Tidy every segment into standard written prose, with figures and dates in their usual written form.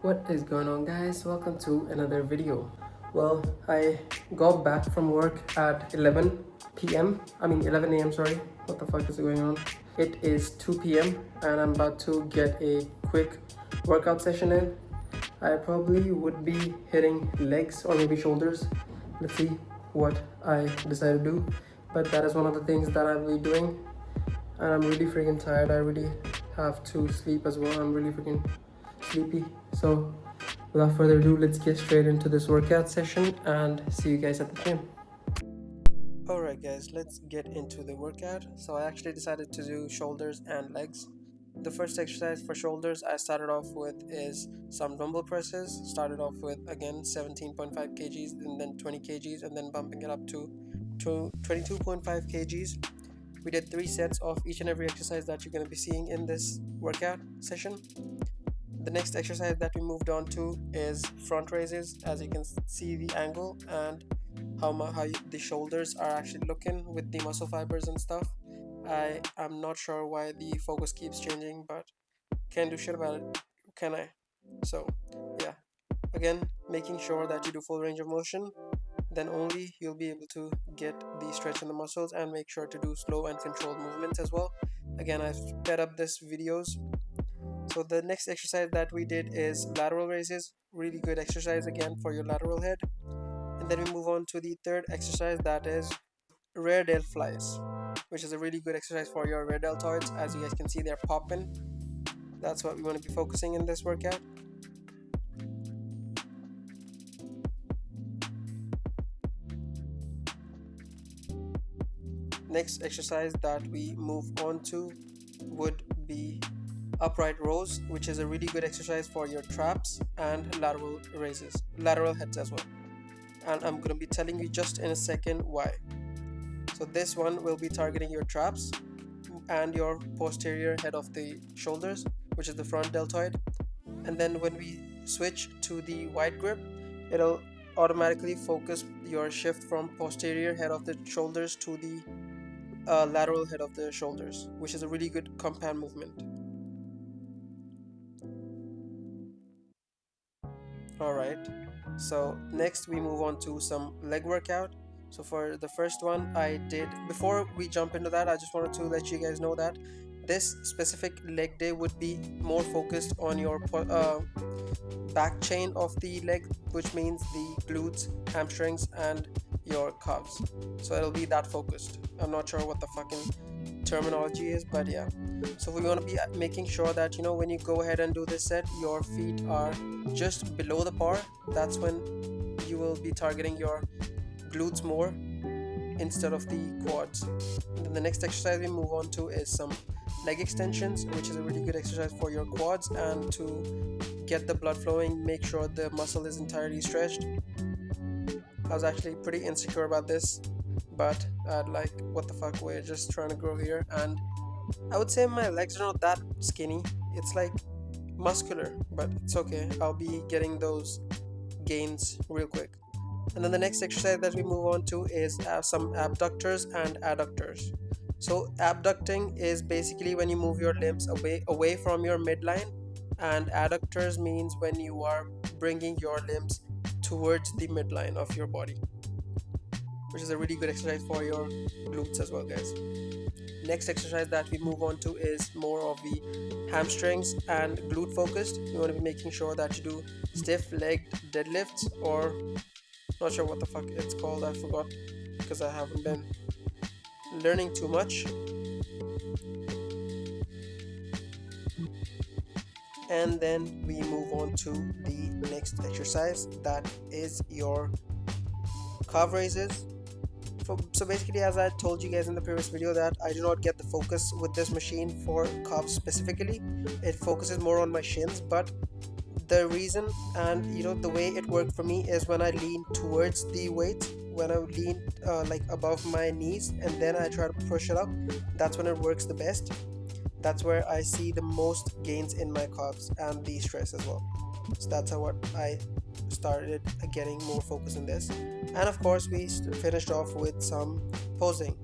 What is going on, guys? Welcome to another video. Well, I got back from work at 11 p.m. 11 a.m. Sorry, what the fuck is going on? It is 2 p.m. and I'm about to get a quick workout session in. I probably would be hitting legs or maybe shoulders. Let's see what I decide to do. But that is one of the things that I'll be doing. And I'm really freaking tired. I really have to sleep as well. I'm really freaking sleepy. So without further ado, let's get straight into this workout session and see you guys at the gym. Alright guys, let's get into the workout. So I actually decided to do shoulders and legs. The first exercise for shoulders I started off with is some dumbbell presses. Started off with again 17.5 kgs and then 20 kgs and then bumping it up to 22.5 kgs. We did 3 sets of each and every exercise that you're going to be seeing in this workout session. The next exercise that we moved on to is front raises. As you can see the angle and how the shoulders are actually looking with the muscle fibers and stuff. I am not sure why the focus keeps changing, but can't do shit about it, can I? So yeah, again, making sure that you do full range of motion, then only you'll be able to get the stretch in the muscles, and make sure to do slow and controlled movements as well. Again, I've sped up this videos. So the next exercise that we did is lateral raises. Really good exercise again for your lateral head. And then we move on to the third exercise, that is rear delt flies, which is a really good exercise for your rear deltoids. As you guys can see, they're popping. That's what we want to be focusing in this workout. Next exercise that we move on to would be upright rows, which is a really good exercise for your traps and lateral raises, lateral heads as well. And I'm going to be telling you just in a second why. So this one will be targeting your traps and your posterior head of the shoulders, which is the front deltoid. And then when we switch to the wide grip, it'll automatically focus your shift from posterior head of the shoulders to the lateral head of the shoulders, which is a really good compound movement. Alright, so next we move on to some leg workout. So for the first one I did, before we jump into that, I just wanted to let you guys know that this specific leg day would be more focused on your back chain of the leg, which means the glutes, hamstrings, and your calves. So it'll be that focused. I'm not sure what the fucking terminology is, but yeah. So we want to be making sure that, you know, when you go ahead and do this set, your feet are just below the bar. That's when you will be targeting your glutes more instead of the quads. And then the next exercise we move on to is some leg extensions, which is a really good exercise for your quads and to get the blood flowing, make sure the muscle is entirely stretched. I was actually pretty insecure about this, but I'd like, what the fuck, we're just trying to grow here. And I would say my legs are not that skinny, it's like muscular, but it's okay, I'll be getting those gains real quick. And then the next exercise that we move on to is some abductors and adductors. So abducting is basically when you move your limbs away from your midline, and adductors means when you are bringing your limbs towards the midline of your body, which is a really good exercise for your glutes as well, guys. Next exercise that we move on to is more of the hamstrings and glute focused. You want to be making sure that you do stiff legged deadlifts, or not sure what the fuck it's called, I forgot because I haven't been learning too much. And then we move on to the next exercise, that is your calf raises. So basically, as I told you guys in the previous video, that I do not get the focus with this machine for calves specifically. It focuses more on my shins, but the reason and the way it worked for me is when I lean towards the weight, when I lean like above my knees and then I try to push it up, that's when it works the best. That's where I see the most gains in my calves and the stress as well. So that's how I started getting more focus in this. And of course we finished off with some posing.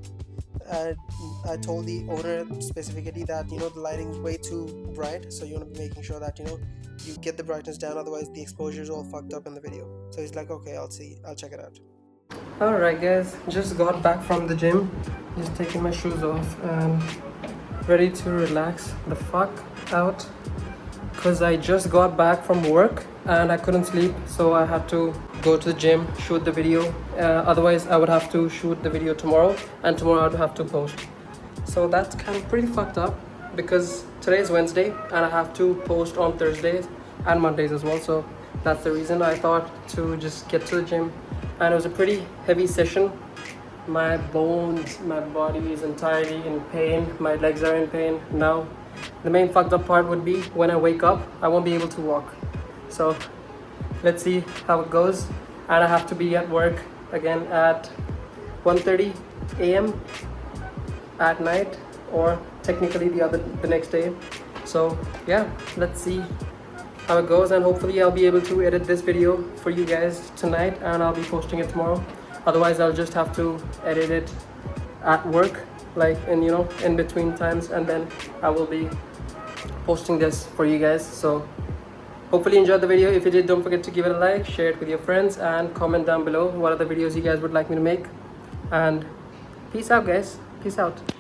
I told the owner specifically that the lighting is way too bright, so you want to be making sure that you get the brightness down, otherwise the exposure is all fucked up in the video. So he's like, okay, I'll check it out. Alright guys, just got back from the gym, just taking my shoes off and ready to relax the fuck out, because I just got back from work and I couldn't sleep, so I had to go to the gym, shoot the video. Otherwise I would have to shoot the video tomorrow, and tomorrow I would have to post. So that's kind of pretty fucked up, because today is Wednesday and I have to post on Thursdays and Mondays as well. So that's the reason I thought to just get to the gym, and it was a pretty heavy session. My bones, my body is entirely in pain, my legs are in pain now. The main fucked up part would be when I wake up, I won't be able to walk. So let's see how it goes. And I have to be at work again at 1:30 a.m. at night, or technically the next day. So yeah, let's see how it goes, and hopefully I'll be able to edit this video for you guys tonight and I'll be posting it tomorrow. Otherwise I'll just have to edit it at work, like in between times, and then I will be posting this for you guys. So hopefully you enjoyed the video. If you did, don't forget to give it a like, share it with your friends, and comment down below what other videos you guys would like me to make. And peace out guys, peace out.